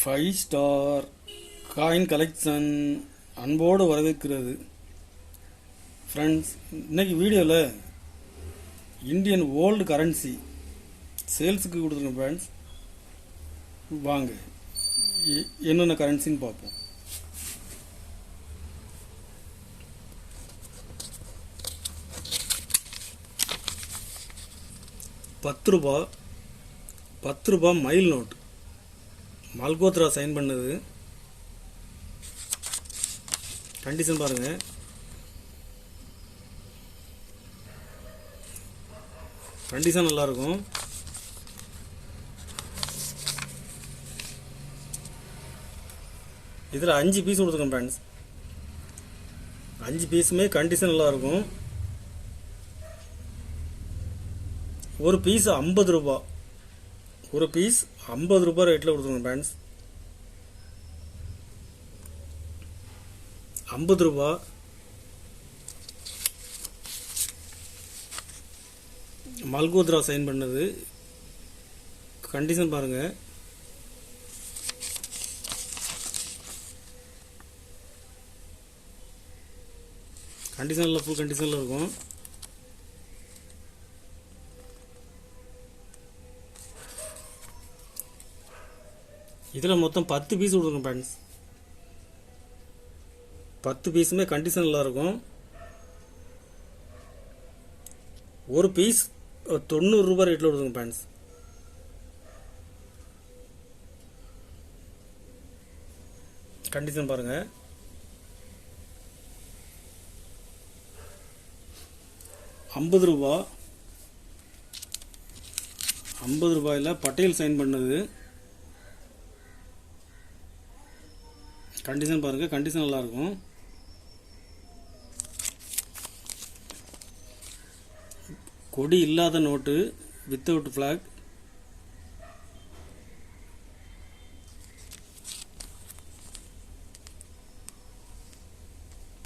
Five star coin collection அன்போடு வரவேற்கிறது. Friends, இன்னைக்கு வீடியோவில் இந்தியன் ஓல்டு கரன்சி சேல்ஸுக்கு கொடுத்துருக்கேன். ஃப்ரெண்ட்ஸ், வாங்க என்னென்ன கரன்சின்னு பார்ப்போம். ₹10 மைல் நோட், மல்கோத்ரா சைன் பண்ணது. கண்டிஷன் பாருங்க. கண்டிஷன் நல்லா இருக்கும். இதில் 5 பீஸ் கொடுத்துருக்கோம் ஃப்ரெண்ட்ஸ். 5 பீஸுமே கண்டிஷன் நல்லா இருக்கும். ஒரு பீஸ் ₹50. ஒரு பீஸ் ₹50 ரேட்டில் கொடுத்துருக்கோம் ஃப்ரெண்ட்ஸ். ₹50 மல்கோத்ரா சைன் பண்ணது. கண்டிஷன் பாருங்க. கண்டிஷனில் ஃபுல் கண்டிஷனில் இருக்கும். இதில் மொத்தம் 10 பீஸ் கொடுக்குறோம் ஃப்ரெண்ட்ஸ். 10 பீஸுமே கண்டிஷன் நல்லா இருக்கும். ஒரு பீஸ் ₹90 ரேட்டில் கொடுக்குறோம் ஃப்ரெண்ட்ஸ். கண்டிஷன் பாருங்க. ₹50 பட்டேல் சைன் பண்ணது. கண்டிஷன் பாருங்க. கண்டிஷன் நல்லா இருக்கும். கொடி இல்லாத note, without flag.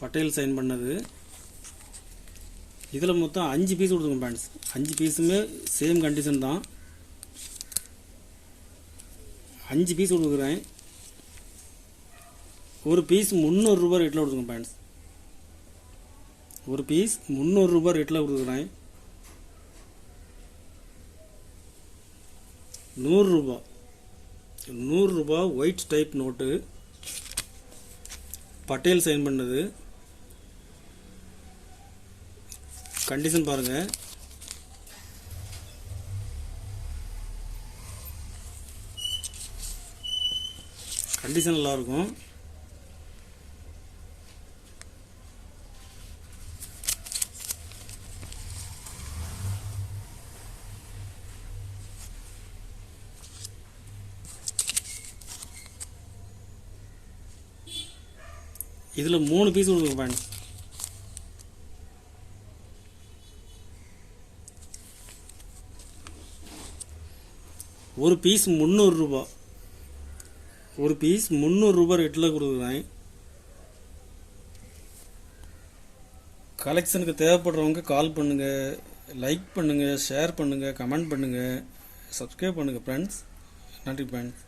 Patel sign பண்ணது. இதில் மொத்தம் 5 பீஸ் கொடுத்துருக்கோம் ஃப்ரெண்ட்ஸ். 5 பீஸுமே சேம் கண்டிஷன் தான். 5 பீஸ் கொடுக்குறேன். ஒரு பீஸ் ₹300 ரேட்டில் கொடுத்துருக்கோம் ஃப்ரெண்ட்ஸ். ஒரு பீஸ் ₹300 ரேட்டில் கொடுக்குறேன். ₹100 white type note, Patel sign பண்ணது. கண்டிஷன் பாருங்க. கண்டிஷன் நல்லா இருக்கும். இதில் 3 பீஸ் கொடுக்குறோம் ஃப்ரெண்ட்ஸ். ஒரு பீஸ் ₹300. ஒரு பீஸ் ₹300 ரேட்டில் கொடுக்குறேன். கலெக்ஷனுக்கு தேவைப்படுறவங்க கால் பண்ணுங்கள், லைக் பண்ணுங்கள், ஷேர் பண்ணுங்கள், கமெண்ட் பண்ணுங்கள், சப்ஸ்கிரைப் பண்ணுங்கள் ஃப்ரெண்ட்ஸ். நன்றி ஃப்ரெண்ட்ஸ்.